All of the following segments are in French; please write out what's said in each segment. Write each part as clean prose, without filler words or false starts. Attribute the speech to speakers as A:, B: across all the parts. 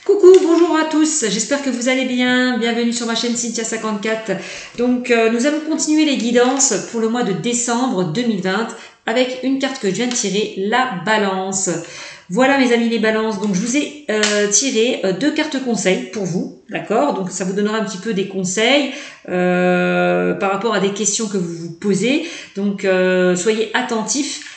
A: Coucou, bonjour à tous, j'espère que vous allez bien, bienvenue sur ma chaîne Cynthia54. Donc nous allons continuer les guidances pour le mois de décembre 2020 avec une carte que je viens de tirer, la balance. Voilà mes amis les balances, donc je vous ai tiré deux cartes conseils pour vous, d'accord? Donc ça vous donnera un petit peu des conseils par rapport à des questions que vous vous posez. Donc soyez attentifs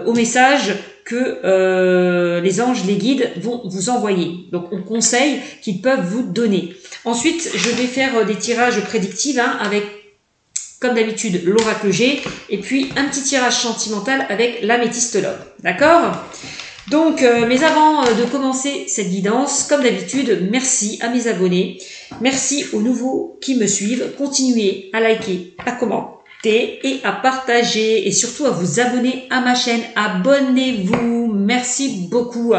A: aux messages que les anges, les guides vont vous envoyer. Donc on conseille qu'ils peuvent vous donner. Ensuite, je vais faire des tirages prédictifs avec, comme d'habitude, l'oracle G et puis un petit tirage sentimental avec l'améthyste love. D'accord? Donc, mais avant de commencer cette guidance, comme d'habitude, merci à mes abonnés. Merci aux nouveaux qui me suivent. Continuez à liker, à commenter et à partager et surtout à vous abonner à ma chaîne. Abonnez-vous. Merci beaucoup.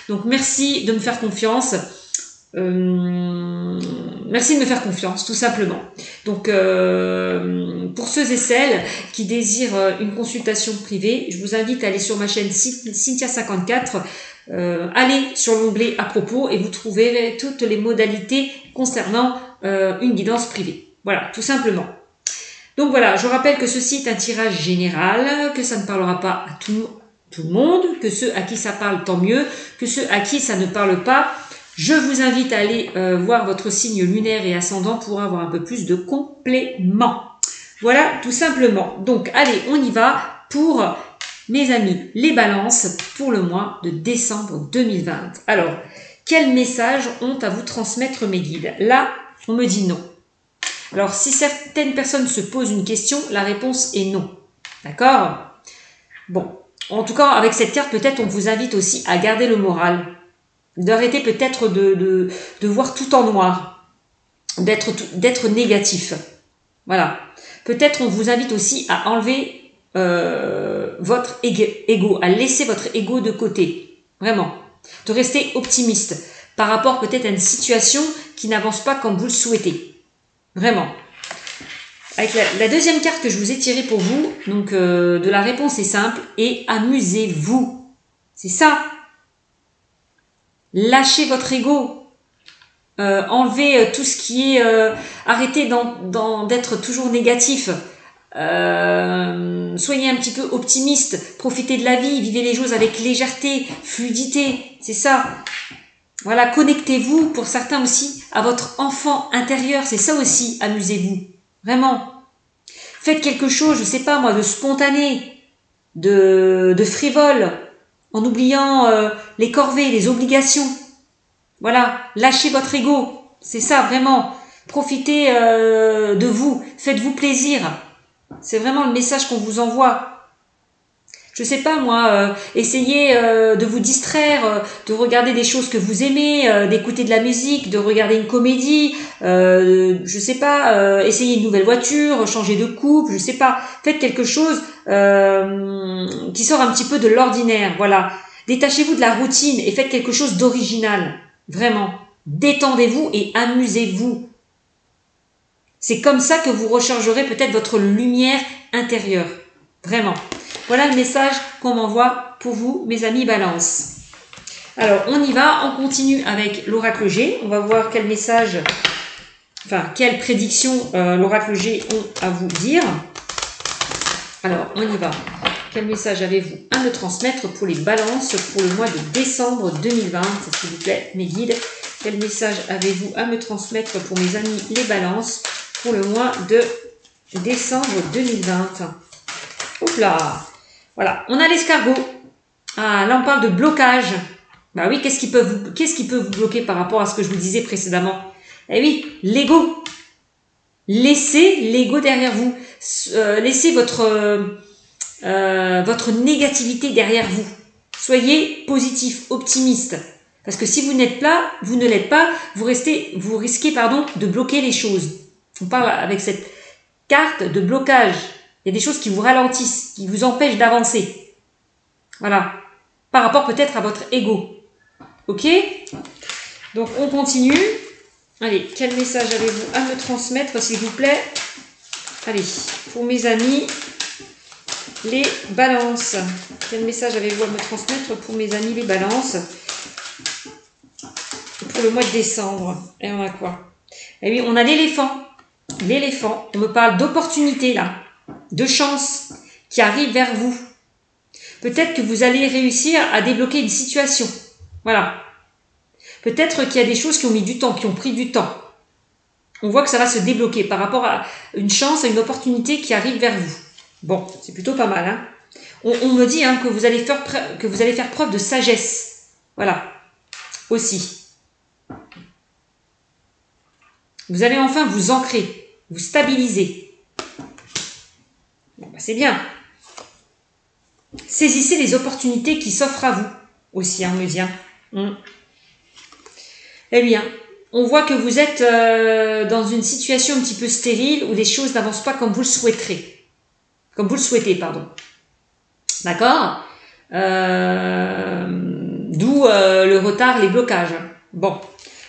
A: Donc, merci de me faire confiance. Merci de me faire confiance, tout simplement. Donc, pour ceux et celles qui désirent une consultation privée, je vous invite à aller sur ma chaîne Cynthia54, allez sur l'onglet à propos et vous trouverez toutes les modalités concernant une guidance privée. Voilà, tout simplement. Donc voilà, je rappelle que ceci est un tirage général, que ça ne parlera pas à tout le monde, que ceux à qui ça parle, tant mieux, que ceux à qui ça ne parle pas, je vous invite à aller voir votre signe lunaire et ascendant pour avoir un peu plus de compléments. Voilà, tout simplement. Donc, allez, on y va pour, mes amis, les balances pour le mois de décembre 2020. Alors, quels messages ont à vous transmettre mes guides? Là, on me dit non. Alors, si certaines personnes se posent une question, la réponse est non. D'accord? Bon, en tout cas, avec cette carte, peut-être on vous invite aussi à garder le moral. D'arrêter peut-être de voir tout en noir, d'être négatif. Voilà. Peut-être on vous invite aussi à enlever votre ego, à laisser votre ego de côté. Vraiment. De rester optimiste par rapport peut-être à une situation qui n'avance pas comme vous le souhaitez. Vraiment. Avec la deuxième carte que je vous ai tirée pour vous, donc de la réponse est simple, et amusez-vous. C'est ça. Lâchez votre ego, enlevez tout ce qui est, arrêtez d'être toujours négatif, soyez un petit peu optimiste, profitez de la vie, vivez les choses avec légèreté, fluidité, c'est ça. Voilà, connectez-vous pour certains aussi à votre enfant intérieur, c'est ça aussi, amusez-vous, vraiment. Faites quelque chose, je sais pas moi, de spontané, de frivole, en oubliant les corvées, les obligations. Voilà, lâchez votre ego, c'est ça vraiment. Profitez de vous, faites-vous plaisir. C'est vraiment le message qu'on vous envoie. Je sais pas moi, essayez de vous distraire, de regarder des choses que vous aimez, d'écouter de la musique, de regarder une comédie, je sais pas, essayez une nouvelle voiture, changer de couple, je sais pas. Faites quelque chose qui sort un petit peu de l'ordinaire, voilà. Détachez-vous de la routine et faites quelque chose d'original. Vraiment. Détendez-vous et amusez-vous. C'est comme ça que vous rechargerez peut-être votre lumière intérieure. Vraiment. Voilà le message qu'on m'envoie pour vous, mes amis Balance. Alors, on y va. On continue avec l'oracle G. On va voir quel message, enfin, quelle prédiction l'oracle G ont à vous dire. Alors, on y va. Quel message avez-vous à me transmettre pour les balances pour le mois de décembre 2020, s'il vous plaît, mes guides? Quel message avez-vous à me transmettre pour mes amis les balances pour le mois de décembre 2020? Hop là! Voilà, on a l'escargot. Ah, là on parle de blocage. Bah oui, qu'est-ce qui peut vous bloquer par rapport à ce que je vous disais précédemment? Eh oui, l'ego. Laissez l'ego derrière vous. Laissez votre négativité derrière vous. Soyez positif, optimiste. Parce que si vous n'êtes pas, vous ne l'êtes pas, vous risquez de bloquer les choses. On parle avec cette carte de blocage. Il y a des choses qui vous ralentissent, qui vous empêchent d'avancer. Voilà. Par rapport peut-être à votre ego. Ok? Donc on continue. Allez, quel message avez-vous à me transmettre, s'il vous plaît? Allez, pour mes amis les balances. Quel message avez-vous à me transmettre pour mes amis les balances pour le mois de décembre. Et on a quoi? Eh oui, on a l'éléphant. L'éléphant, on me parle d'opportunités là, de chance qui arrive vers vous. Peut-être que vous allez réussir à débloquer une situation. Voilà. Peut-être qu'il y a des choses qui ont mis du temps, qui ont pris du temps. On voit que ça va se débloquer par rapport à une chance, à une opportunité qui arrive vers vous. Bon, c'est plutôt pas mal. Hein. On me dit que vous allez faire preuve de sagesse. Voilà. Aussi. Vous allez enfin vous ancrer, vous stabiliser. Bon, bah c'est bien. Saisissez les opportunités qui s'offrent à vous. Aussi, on me dit. Eh bien, on voit que vous êtes dans une situation un petit peu stérile où les choses n'avancent pas comme vous le souhaiterez. Comme vous le souhaitez, pardon. D'accord D'où le retard, les blocages. Bon.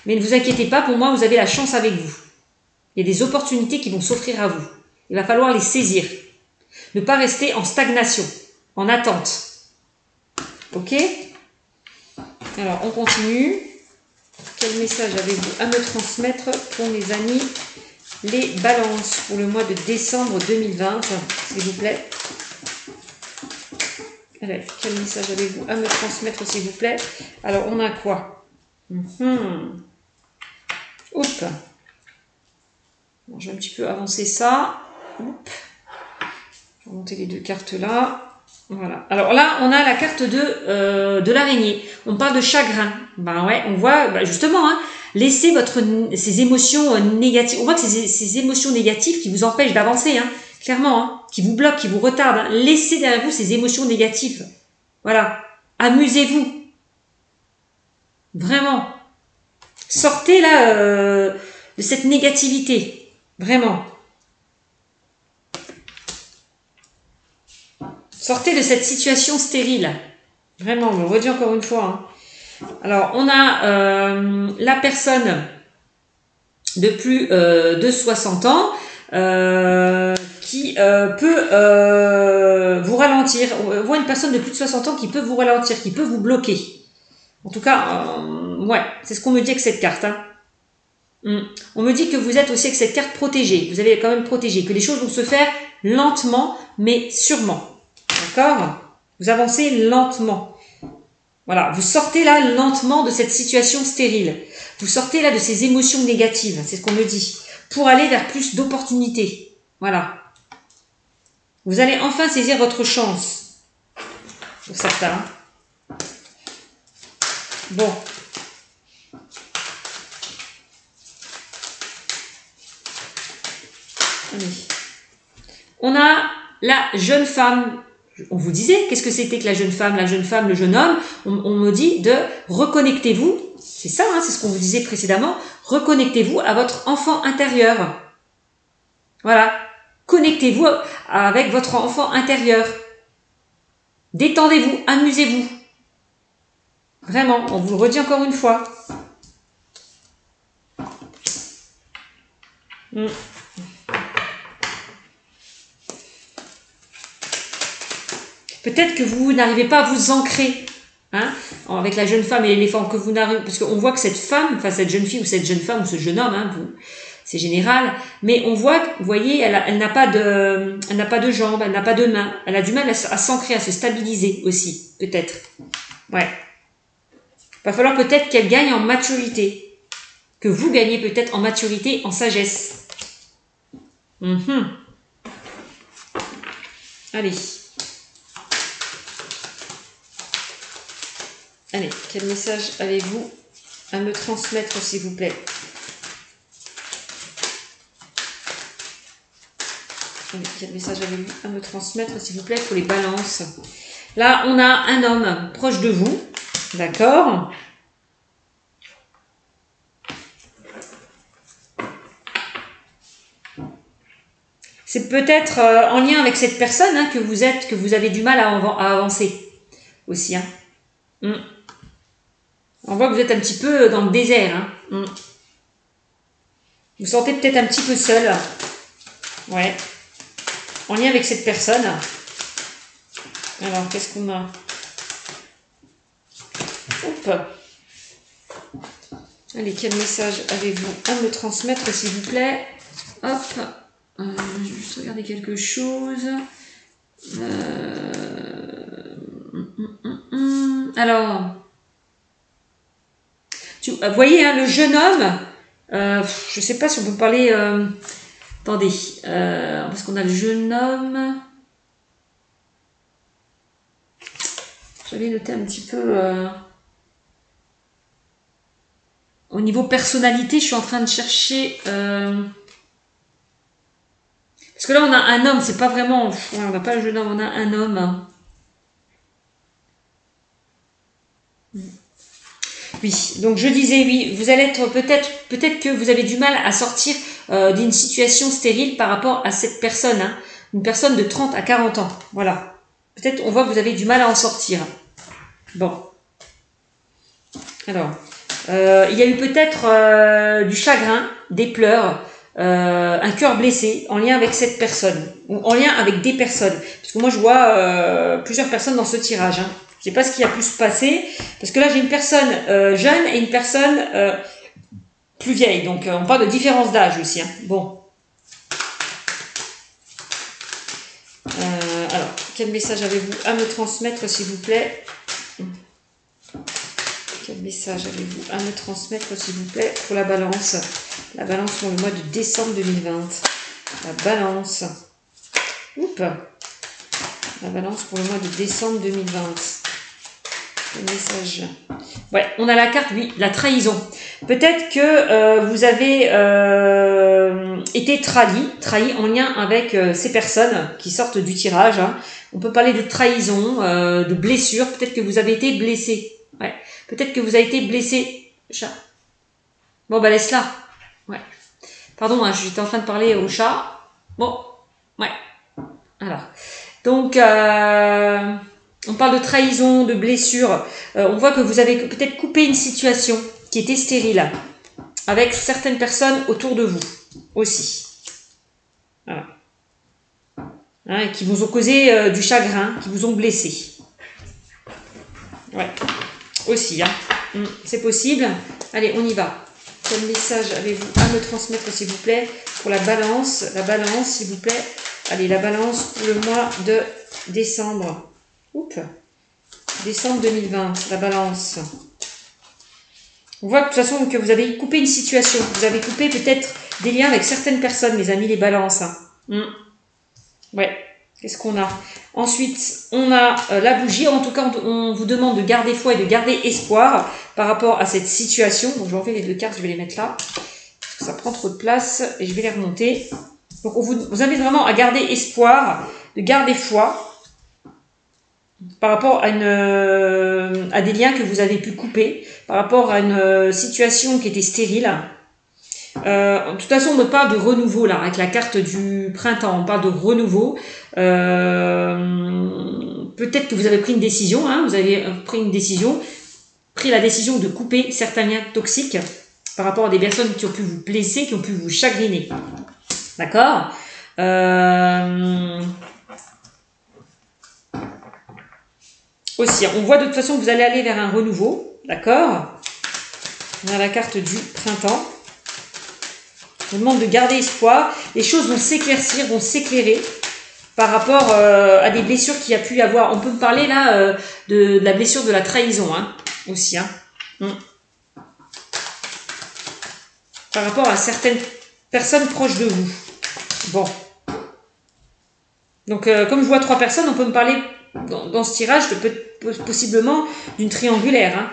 A: Mais ne vous inquiétez pas, pour moi, vous avez la chance avec vous. Il y a des opportunités qui vont s'offrir à vous. Il va falloir les saisir. Ne pas rester en stagnation, en attente. Ok? Alors, on continue. Quel message avez-vous à me transmettre pour mes amis les balances pour le mois de décembre 2020, s'il vous plaît? Allez, quel message avez-vous à me transmettre, s'il vous plaît? Alors, on a quoi? Oups. Bon, je vais un petit peu avancer ça. Oups. Je vais monter les deux cartes là. Voilà. Alors là, on a la carte de l'araignée. On parle de chagrin. Ben ouais, on voit justement, laissez ces émotions négatives. On voit que ces émotions négatives qui vous empêchent d'avancer, clairement, qui vous bloquent, qui vous retardent. Laissez derrière vous ces émotions négatives. Voilà. Amusez-vous. Vraiment. Sortez là de cette négativité. Vraiment. Sortez de cette situation stérile. Vraiment, on me le redit encore une fois. Alors, on a la personne de plus de 60 ans qui peut vous ralentir. On voit une personne de plus de 60 ans qui peut vous ralentir, qui peut vous bloquer. En tout cas, ouais, c'est ce qu'on me dit avec cette carte. On me dit que vous êtes aussi avec cette carte protégée. Vous avez quand même protégé, que les choses vont se faire lentement, mais sûrement. D'accord? Vous avancez lentement. Voilà, vous sortez là lentement de cette situation stérile. Vous sortez là de ces émotions négatives, c'est ce qu'on me dit, pour aller vers plus d'opportunités. Voilà. Vous allez enfin saisir votre chance. Pour certains. Bon. Allez. On a la jeune femme. On vous disait, qu'est-ce que c'était que la jeune femme, le jeune homme? On me dit de reconnectez-vous. C'est ça, c'est ce qu'on vous disait précédemment. Reconnectez-vous à votre enfant intérieur. Voilà. Connectez-vous avec votre enfant intérieur. Détendez-vous, amusez-vous. Vraiment, on vous le redit encore une fois. Peut-être que vous n'arrivez pas à vous ancrer, avec la jeune femme et l'éléphant, que vous n'arrivez, parce qu'on voit que cette femme, enfin cette jeune fille ou cette jeune femme ou ce jeune homme, c'est général, mais on voit, vous voyez, elle n'a pas de jambes, elle n'a pas de mains, elle a du mal à s'ancrer, à se stabiliser aussi, peut-être. Ouais. Il va falloir peut-être qu'elle gagne en maturité, que vous gagnez peut-être en maturité, en sagesse. Allez. Allez, quel message avez-vous à me transmettre, s'il vous plaît? Allez, quel message avez-vous à me transmettre, s'il vous plaît, pour les balances? Là, on a un homme proche de vous, d'accord? C'est peut-être en lien avec cette personne que vous avez du mal à avancer aussi. On voit que vous êtes un petit peu dans le désert. Vous vous sentez peut-être un petit peu seul. Ouais. En lien avec cette personne. Alors, qu'est-ce qu'on a? Oups. Allez, quel message avez-vous à me transmettre, s'il vous plaît? Hop, je vais juste regarder quelque chose. Alors, vous voyez, hein, le jeune homme, je ne sais pas si on peut parler... attendez, parce qu'on a le jeune homme... J'avais noté un petit peu... au niveau personnalité, je suis en train de chercher... parce que là, on a un homme, c'est pas vraiment... on n'a pas le jeune homme, on a un homme. Oui, donc je disais, oui, vous allez être peut-être que vous avez du mal à sortir d'une situation stérile par rapport à cette personne, hein, une personne de 30 à 40 ans, voilà. Peut-être on voit que vous avez du mal à en sortir. Bon. Alors, il y a eu peut-être du chagrin, des pleurs, un cœur blessé en lien avec cette personne, ou en lien avec des personnes. Parce que moi je vois plusieurs personnes dans ce tirage, hein. Je sais pas ce qui a pu se passer, parce que là j'ai une personne jeune et une personne plus vieille, donc on parle de différence d'âge aussi, hein. Bon. Alors, quel message avez-vous à me transmettre, s'il vous plaît? Quel message avez-vous à me transmettre, s'il vous plaît, pour la balance? La balance pour le mois de décembre 2020. La balance. Oups. La balance pour le mois de décembre 2020. Le message. Ouais, on a la carte, oui, la trahison. Peut-être que vous avez été trahi en lien avec ces personnes qui sortent du tirage, hein. On peut parler de trahison, de blessure. Peut-être que vous avez été blessé. Ouais. Peut-être que vous avez été blessé. Chat. Bon, bah laisse-la. Ouais. Pardon, hein, j'étais en train de parler au chat. Bon, ouais. Alors. Donc, on parle de trahison, de blessure. On voit que vous avez peut-être coupé une situation qui était stérile avec certaines personnes autour de vous aussi. Voilà. Hein, et qui vous ont causé du chagrin, qui vous ont blessé. Ouais. Aussi, hein. C'est possible. Allez, on y va. Quel message avez-vous à me transmettre, s'il vous plaît, pour la balance? La balance, s'il vous plaît. Allez, la balance pour le mois de décembre. Oups. Décembre 2020, la balance. On voit de toute façon que vous avez coupé une situation. Vous avez coupé peut-être des liens avec certaines personnes, mes amis, les balances. Ouais. Qu'est-ce qu'on a? Ensuite, on a la bougie. En tout cas, on vous demande de garder foi et de garder espoir par rapport à cette situation. Donc, je vais enlever les deux cartes, je vais les mettre là. Parce que ça prend trop de place et je vais les remonter. Donc, on vous invite vraiment à garder espoir, de garder foi par rapport à des liens que vous avez pu couper, par rapport à une situation qui était stérile. De toute façon, on me parle de renouveau là, avec la carte du printemps. On parle de renouveau. Peut-être que vous avez pris une décision, hein, vous avez pris la décision de couper certains liens toxiques par rapport à des personnes qui ont pu vous blesser, qui ont pu vous chagriner. D'accord? Aussi, on voit de toute façon que vous allez aller vers un renouveau. D'accord? On a la carte du printemps. On demande de garder espoir. Les choses vont s'éclaircir, vont s'éclairer par rapport à des blessures qu'il y a pu y avoir. On peut me parler là de la blessure de la trahison, hein, aussi. Hein. Par rapport à certaines personnes proches de vous. Bon. Donc, comme je vois 3 personnes, on peut me parler dans ce tirage possiblement d'une triangulaire. Hein.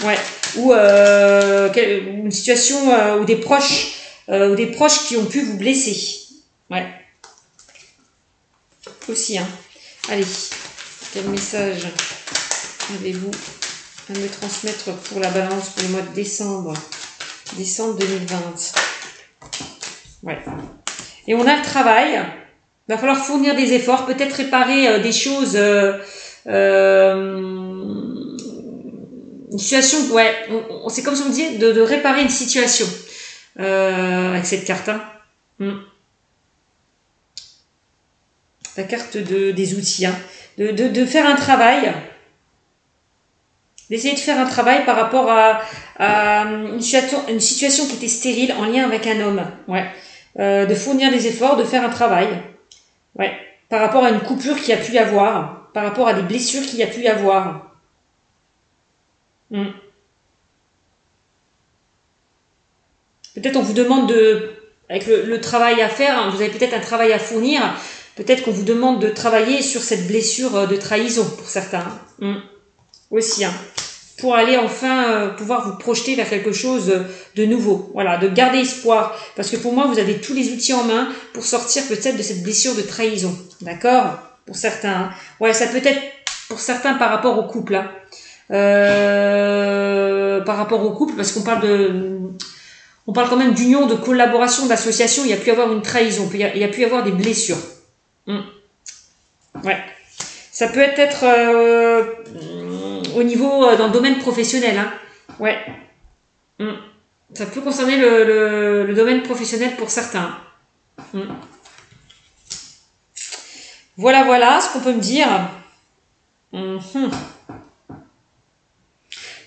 A: Ouais. Ou une situation où des proches qui ont pu vous blesser. Ouais. Aussi, hein. Allez, quel message avez-vous à me transmettre pour la balance pour le mois de décembre 2020? Ouais. Et on a le travail. Il va falloir fournir des efforts, peut-être réparer des choses, une situation, ouais, c'est comme si on disait de réparer une situation avec cette carte. Hein. La carte des outils, hein. De faire un travail d'essayer de faire un travail par rapport à une situation qui était stérile en lien avec un homme. Ouais. De fournir des efforts, de faire un travail. Ouais. Par rapport à une coupure qu'il y a pu y avoir, par rapport à des blessures qu'il y a pu y avoir. Peut-être on vous demande avec le travail à faire, hein, vous avez peut-être un travail à fournir, peut-être qu'on vous demande de travailler sur cette blessure de trahison pour certains. Aussi, hein, pour aller enfin pouvoir vous projeter vers quelque chose de nouveau. Voilà, de garder espoir. Parce que pour moi, vous avez tous les outils en main pour sortir peut-être de cette blessure de trahison. D'accord? Pour certains. Hein. Ouais, ça peut être pour certains par rapport au couple. Hein. Par rapport au couple, parce qu'on parle quand même d'union, de collaboration, d'association. Il y a pu y avoir une trahison, il y a pu y avoir des blessures. Ouais. Ça peut être au niveau dans le domaine professionnel. Hein. Ouais. Ça peut concerner le domaine professionnel pour certains. Voilà ce qu'on peut me dire.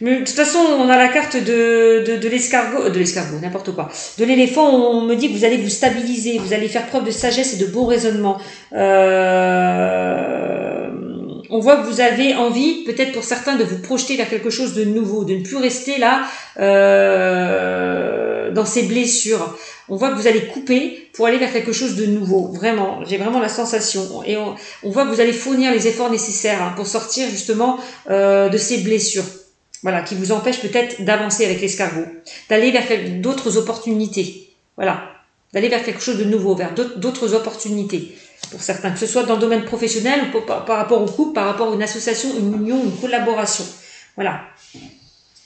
A: Mais de toute façon, on a la carte de l'escargot, n'importe quoi. De l'éléphant, on me dit que vous allez vous stabiliser, vous allez faire preuve de sagesse et de bon raisonnement. On voit que vous avez envie, peut-être pour certains, de vous projeter vers quelque chose de nouveau, de ne plus rester là dans ces blessures. On voit que vous allez couper pour aller vers quelque chose de nouveau. Vraiment, j'ai vraiment la sensation. Et on voit que vous allez fournir les efforts nécessaires hein, pour sortir justement de ces blessures. Voilà, qui vous empêchent peut-être d'avancer avec l'escargot, d'aller vers d'autres opportunités. Voilà, d'aller vers quelque chose de nouveau, vers d'autres opportunités. Pour certains, que ce soit dans le domaine professionnel ou par rapport au couple, par rapport à une association, une union, une collaboration. Voilà.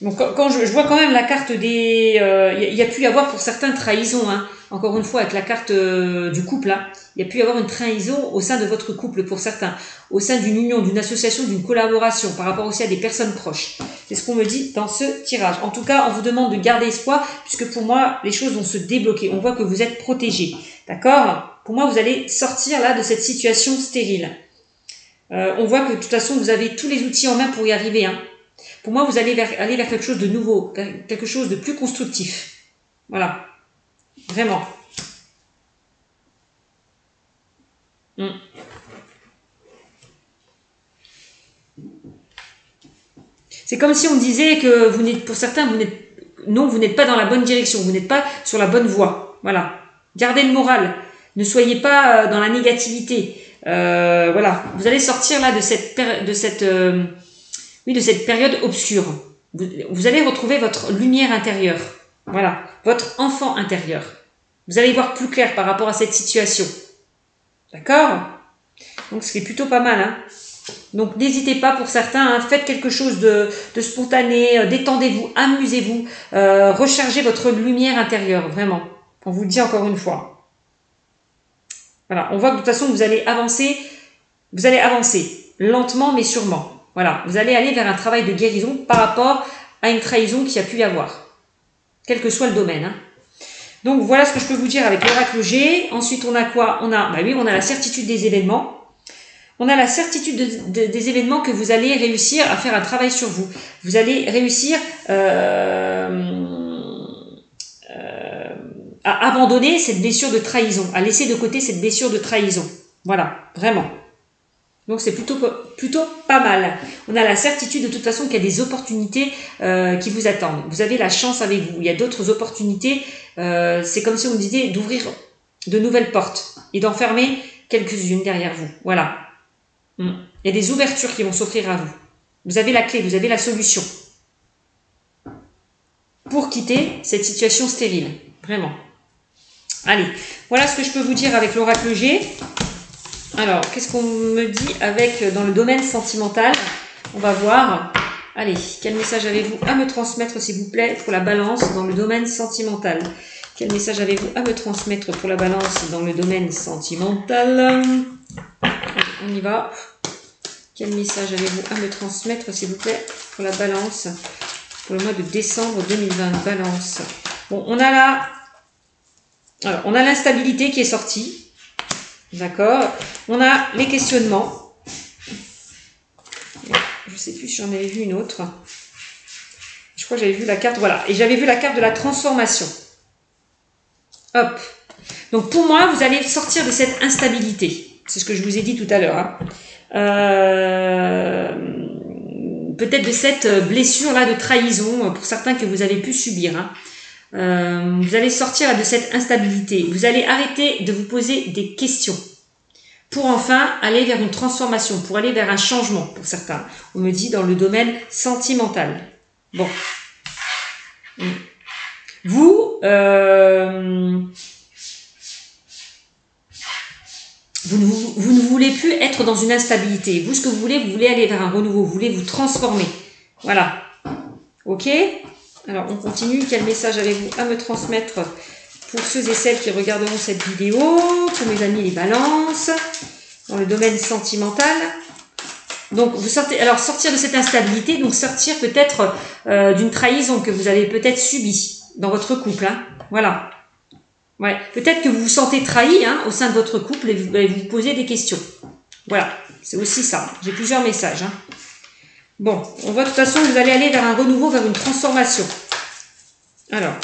A: Donc quand je vois quand même la carte des... il y a pu y avoir pour certains trahison, hein. Encore une fois avec la carte du couple, hein. Il y a pu y avoir une trahison au sein de votre couple pour certains, au sein d'une union, d'une association, d'une collaboration, par rapport aussi à des personnes proches. C'est ce qu'on me dit dans ce tirage. En tout cas, on vous demande de garder espoir, puisque pour moi, les choses vont se débloquer. On voit que vous êtes protégés. D'accord ? Pour moi, vous allez sortir là de cette situation stérile. On voit que de toute façon, vous avez tous les outils en main pour y arriver, hein. Pour moi, vous allez aller vers quelque chose de nouveau, quelque chose de plus constructif. Voilà. Vraiment. C'est comme si on disait que vous n'êtes, pour certains, vous n'êtes pas dans la bonne direction, vous n'êtes pas sur la bonne voie. Voilà. Gardez le moral. Ne soyez pas dans la négativité. Voilà. Vous allez sortir là de cette période obscure. Vous allez retrouver votre lumière intérieure. Voilà. Votre enfant intérieur. Vous allez voir plus clair par rapport à cette situation. D'accord ? Donc, ce qui est plutôt pas mal, hein. Donc, n'hésitez pas pour certains, hein, faites quelque chose de spontané, détendez-vous, amusez-vous, rechargez votre lumière intérieure, vraiment. On vous le dit encore une fois. Voilà, on voit que de toute façon, vous allez avancer, lentement mais sûrement. Voilà, vous allez aller vers un travail de guérison par rapport à une trahison qui a pu y avoir, quel que soit le domaine, hein. Donc, voilà ce que je peux vous dire avec l'oracle G. Ensuite, on a quoi ? On a la certitude des événements. On a la certitude des événements que vous allez réussir à faire un travail sur vous. Vous allez réussir à abandonner cette blessure de trahison, à laisser de côté cette blessure de trahison. Voilà, vraiment. Donc c'est plutôt pas mal. On a la certitude de toute façon qu'il y a des opportunités qui vous attendent. Vous avez la chance avec vous. Il y a d'autres opportunités. C'est comme si on disait d'ouvrir de nouvelles portes et d'en fermer quelques-unes derrière vous. Voilà. Il y a des ouvertures qui vont s'offrir à vous. Vous avez la clé, vous avez la solution pour quitter cette situation stérile. Vraiment. Allez, voilà ce que je peux vous dire avec l'oracle G. Alors, qu'est-ce qu'on me dit dans le domaine sentimental ? On va voir. Allez, quel message avez-vous à me transmettre, s'il vous plaît, pour la balance dans le domaine sentimental ? Quel message avez-vous à me transmettre pour la balance dans le domaine sentimental ? On y va. Quel message avez-vous à me transmettre, s'il vous plaît, pour la balance pour le mois de décembre 2020 ? Balance. Bon, on a l'instabilité qui est sortie. D'accord. On a les questionnements. Je ne sais plus si j'en avais vu une autre. Je crois que j'avais vu la carte, voilà. Et j'avais vu la carte de la transformation. Hop. Donc pour moi, vous allez sortir de cette instabilité. C'est ce que je vous ai dit tout à l'heure. Hein. Peut-être de cette blessure-là de trahison, pour certains que vous avez pu subir. Hein. Vous allez sortir de cette instabilité. Vous allez arrêter de vous poser des questions. Pour enfin aller vers une transformation, pour aller vers un changement pour certains. On me dit dans le domaine sentimental. Bon. Vous, vous ne voulez plus être dans une instabilité. Vous, ce que vous voulez aller vers un renouveau. Vous voulez vous transformer. Voilà. Ok ? Alors, on continue. Quel message avez-vous à me transmettre pour ceux et celles qui regarderont cette vidéo, pour mes amis les balances, dans le domaine sentimental. Donc, vous sortez, alors sortir de cette instabilité, donc sortir peut-être d'une trahison que vous avez peut-être subie dans votre couple. Hein. Voilà. Ouais. Peut-être que vous vous sentez trahi hein, au sein de votre couple et vous vous posez des questions. Voilà. C'est aussi ça. J'ai plusieurs messages. Hein. Bon, on voit de toute façon que vous allez aller vers un renouveau, vers une transformation. Alors.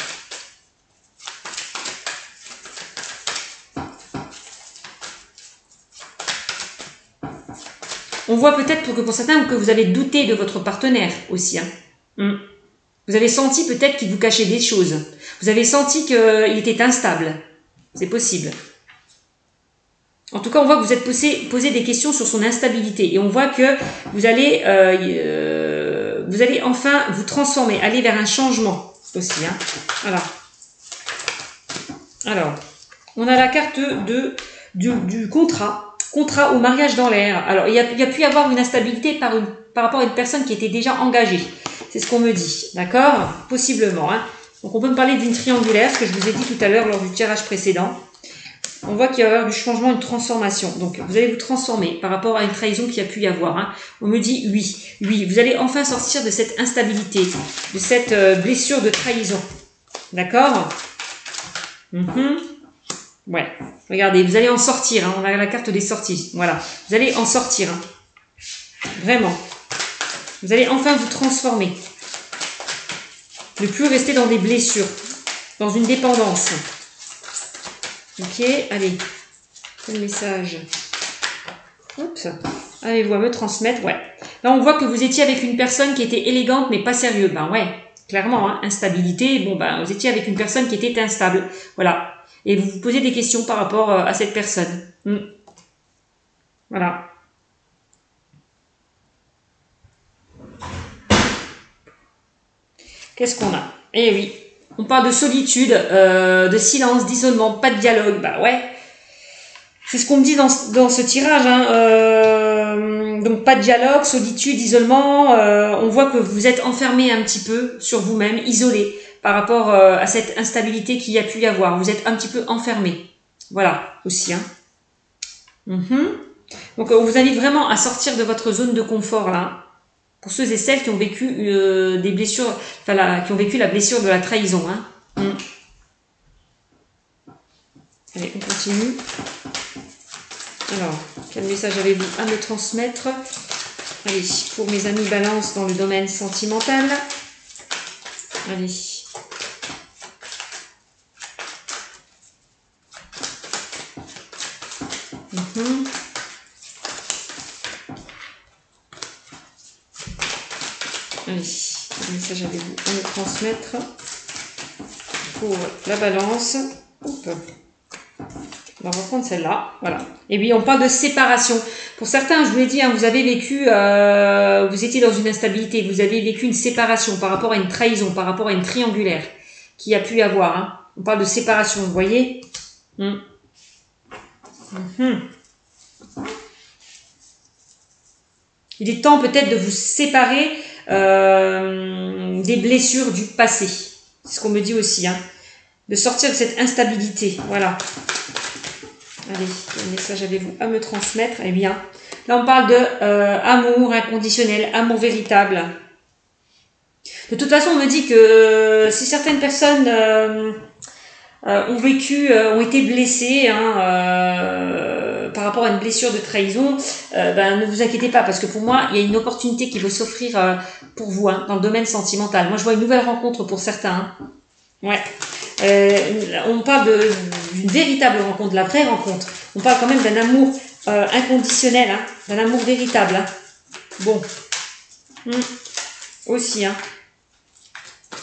A: On voit peut-être pour certains que vous avez douté de votre partenaire aussi. Hein. Vous avez senti peut-être qu'il vous cachait des choses. Vous avez senti qu'il était instable. C'est possible. En tout cas, on voit que vous êtes posé des questions sur son instabilité. Et on voit que vous allez enfin vous transformer, aller vers un changement aussi. Hein. Voilà. Alors, on a la carte du contrat. Contrat au mariage dans l'air. Alors, il y a pu y avoir une instabilité par rapport à une personne qui était déjà engagée. C'est ce qu'on me dit. D'accord ? Possiblement. Hein. Donc, on peut me parler d'une triangulaire, ce que je vous ai dit tout à l'heure lors du tirage précédent. On voit qu'il va y avoir du changement, une transformation. Donc, vous allez vous transformer par rapport à une trahison qu'il y a pu y avoir. Hein. On me dit oui. Oui, vous allez enfin sortir de cette instabilité, de cette blessure de trahison. D'accord ? Ouais, regardez, vous allez en sortir, hein. On a la carte des sorties, voilà, vous allez en sortir, hein. Vraiment, vous allez enfin vous transformer, ne plus rester dans des blessures, dans une dépendance, ok, allez, quel message, oups, avez-vous à me transmettre, ouais, là on voit que vous étiez avec une personne qui était élégante mais pas sérieuse, ben ouais, clairement, hein. Instabilité, bon ben vous étiez avec une personne qui était instable, voilà. Et vous vous posez des questions par rapport à cette personne. Voilà. Qu'est-ce qu'on a? Eh oui, on parle de solitude, de silence, d'isolement, pas de dialogue. Bah ouais, c'est ce qu'on me dit dans ce tirage. Hein. Donc pas de dialogue, solitude, isolement. On voit que vous êtes enfermé un petit peu sur vous-même, isolé. Par rapport à cette instabilité qu'il y a pu y avoir. Vous êtes un petit peu enfermé. Voilà, aussi. Hein. Donc, on vous invite vraiment à sortir de votre zone de confort, là. Pour ceux et celles qui ont vécu des blessures, enfin, qui ont vécu la blessure de la trahison. Hein. Allez, on continue. Alors, quel message avez-vous à me transmettre? Allez, pour mes amis balance dans le domaine sentimental. Allez. Allez, quel message avez-vous à me transmettre pour la balance? Hop. On va reprendre celle-là, voilà. Et puis on parle de séparation. Pour certains, je vous l'ai dit, hein, vous avez vécu, vous étiez dans une instabilité, vous avez vécu une séparation par rapport à une trahison, par rapport à une triangulaire qui a pu y avoir. Hein. On parle de séparation, vous voyez. Il est temps peut-être de vous séparer des blessures du passé. C'est ce qu'on me dit aussi. Hein. De sortir de cette instabilité. Voilà. Allez, quel message avez-vous à me transmettre? Eh bien, là on parle de amour inconditionnel, amour véritable. De toute façon, on me dit que si certaines personnes ont été blessés par rapport à une blessure de trahison, ne vous inquiétez pas, parce que pour moi, il y a une opportunité qui veut s'offrir pour vous dans le domaine sentimental. Moi, je vois une nouvelle rencontre pour certains. Ouais. On parle d'une véritable rencontre, de la vraie rencontre. On parle quand même d'un amour inconditionnel, d'un amour véritable. Bon. Aussi.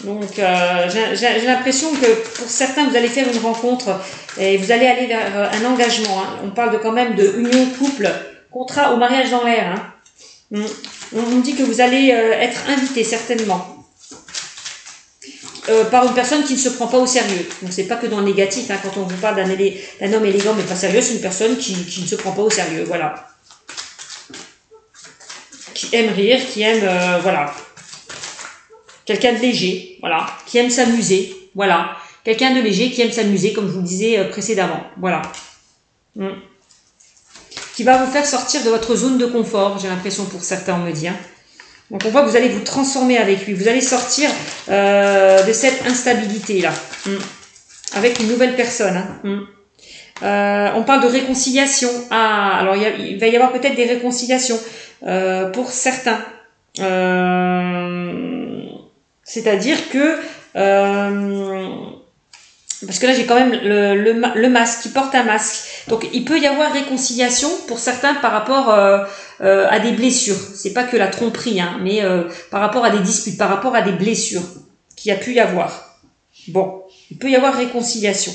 A: Donc, j'ai l'impression que pour certains, vous allez faire une rencontre et vous allez aller vers un engagement. On parle quand même de union, couple, contrat ou mariage dans l'air. On dit que vous allez être invité, certainement. Par une personne qui ne se prend pas au sérieux. Donc c'est pas que dans le négatif, quand on vous parle d'un homme élégant mais pas sérieux, c'est une personne qui ne se prend pas au sérieux, voilà. Qui aime rire, qui aime, voilà. Quelqu'un de léger, voilà. Qui aime s'amuser, voilà. Quelqu'un de léger qui aime s'amuser, comme je vous le disais précédemment, voilà. Qui va vous faire sortir de votre zone de confort, j'ai l'impression pour certains, on me dit. Donc on voit que vous allez vous transformer avec lui, vous allez sortir de cette instabilité-là, avec une nouvelle personne. On parle de réconciliation. Alors il va y avoir peut-être des réconciliations pour certains. C'est-à-dire que, parce que là j'ai quand même le masque, qui porte un masque. Donc il peut y avoir réconciliation pour certains par rapport à des blessures. C'est pas que la tromperie, mais par rapport à des disputes, par rapport à des blessures qu'il y a pu y avoir. Bon, il peut y avoir réconciliation.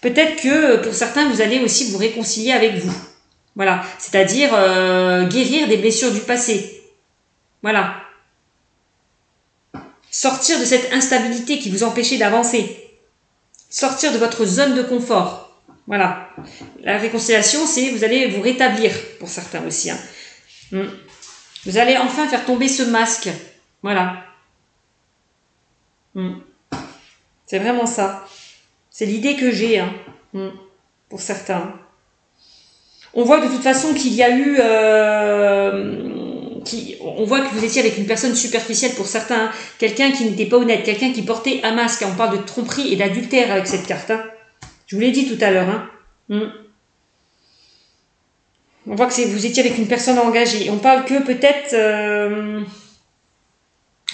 A: Peut-être que pour certains, vous allez aussi vous réconcilier avec vous. Voilà, c'est-à-dire guérir des blessures du passé. Voilà. Sortir de cette instabilité qui vous empêchait d'avancer. Sortir de votre zone de confort. Voilà. La réconciliation, c'est vous allez vous rétablir pour certains aussi. Vous allez enfin faire tomber ce masque. Voilà. C'est vraiment ça. C'est l'idée que j'ai pour certains. On voit de toute façon qu'il y a eu... on voit que vous étiez avec une personne superficielle pour certains. Quelqu'un qui n'était pas honnête. Quelqu'un qui portait un masque. On parle de tromperie et d'adultère avec cette carte. Je vous l'ai dit tout à l'heure. On voit que vous étiez avec une personne engagée. On parle que peut-être...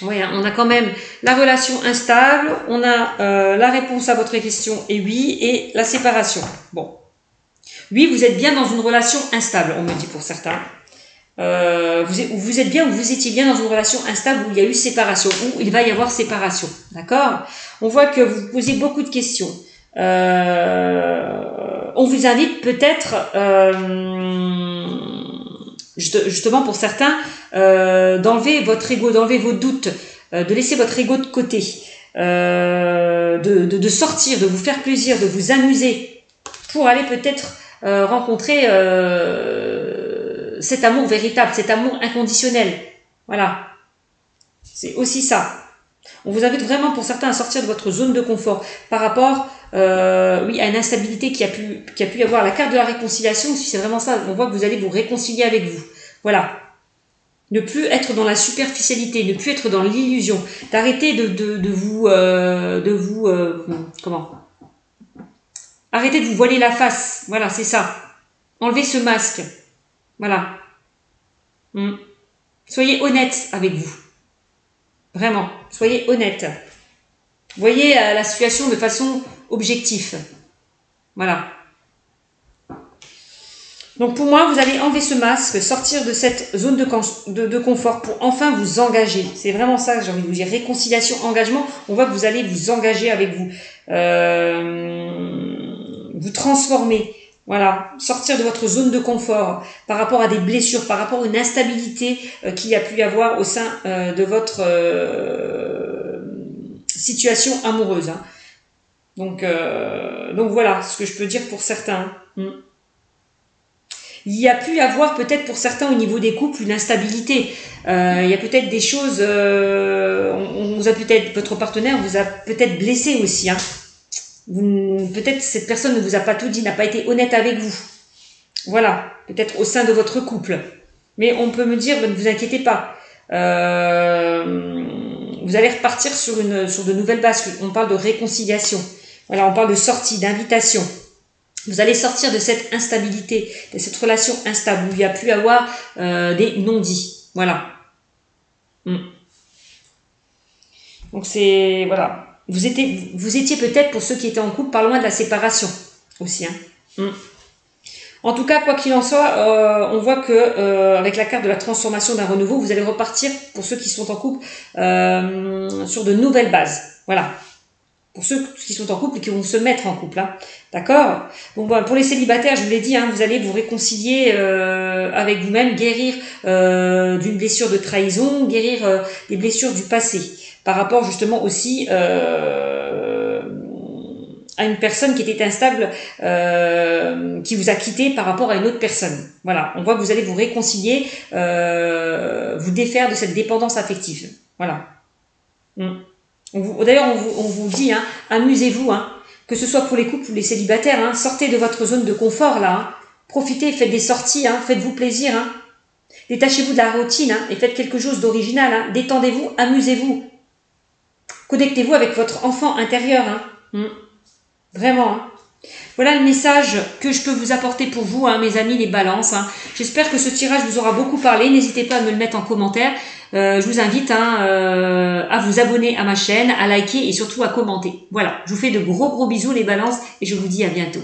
A: on a quand même la relation instable, on a la réponse à votre question et oui, et la séparation. Bon. Oui, vous êtes bien dans une relation instable, on me dit pour certains. Vous êtes bien ou vous étiez bien dans une relation instable où il y a eu séparation, où il va y avoir séparation. D'accord? On voit que vous posez beaucoup de questions. On vous invite peut-être... justement pour certains, d'enlever votre ego, d'enlever vos doutes, de laisser votre ego de côté, de sortir, de vous faire plaisir, de vous amuser, pour aller peut-être rencontrer cet amour véritable, cet amour inconditionnel. Voilà. C'est aussi ça. On vous invite vraiment pour certains à sortir de votre zone de confort par rapport à une instabilité qui a pu y avoir. La carte de la réconciliation, si c'est vraiment ça, on voit que vous allez vous réconcilier avec vous. Voilà. Ne plus être dans la superficialité, ne plus être dans l'illusion, d'arrêter arrêtez de vous voiler la face. Voilà, c'est ça. Enlevez ce masque. Voilà. Soyez honnête avec vous. Vraiment, soyez honnête. Voyez la situation de façon objective. Voilà. Donc pour moi, vous allez enlever ce masque, sortir de cette zone de confort pour enfin vous engager. C'est vraiment ça que j'ai envie de vous dire. Réconciliation, engagement, on voit que vous allez vous engager avec vous. Vous transformer. Voilà, sortir de votre zone de confort par rapport à des blessures, par rapport à une instabilité qu'il y a pu y avoir au sein de votre situation amoureuse. Donc voilà ce que je peux dire pour certains. Il y a pu y avoir peut-être pour certains au niveau des couples une instabilité. Il y a peut-être des choses, votre partenaire vous a peut-être blessé aussi. Peut-être cette personne ne vous a pas tout dit, n'a pas été honnête avec vous. Voilà, peut-être au sein de votre couple. Mais on peut me dire, ne vous inquiétez pas. Vous allez repartir sur de nouvelles bases. On parle de réconciliation. Voilà, on parle de sortie, d'invitation. Vous allez sortir de cette instabilité, de cette relation instable où il y a pu avoir des non-dits. Voilà. Donc c'est, voilà. Vous étiez peut-être, pour ceux qui étaient en couple, pas loin de la séparation aussi. Hein. En tout cas, quoi qu'il en soit, on voit que avec la carte de la transformation d'un renouveau, vous allez repartir, pour ceux qui sont en couple, sur de nouvelles bases. Voilà. Pour ceux qui sont en couple et qui vont se mettre en couple. Hein. D'accord. Bon, pour les célibataires, je vous l'ai dit, hein, vous allez vous réconcilier avec vous-même, guérir d'une blessure de trahison, guérir des blessures du passé, par rapport justement aussi à une personne qui était instable, qui vous a quitté par rapport à une autre personne. Voilà, on voit que vous allez vous réconcilier, vous défaire de cette dépendance affective. Voilà. D'ailleurs, on vous dit, hein, amusez-vous, hein, que ce soit pour les couples ou les célibataires, hein, sortez de votre zone de confort là, hein, profitez, faites des sorties, hein, faites-vous plaisir, hein, détachez-vous de la routine hein, et faites quelque chose d'original, hein, détendez-vous, amusez-vous, connectez-vous avec votre enfant intérieur, hein, vraiment. Hein. Voilà le message que je peux vous apporter pour vous, hein, mes amis les balances. Hein. J'espère que ce tirage vous aura beaucoup parlé. N'hésitez pas à me le mettre en commentaire. Je vous invite hein, à vous abonner à ma chaîne, à liker et surtout à commenter. Voilà, je vous fais de gros bisous les balances et je vous dis à bientôt.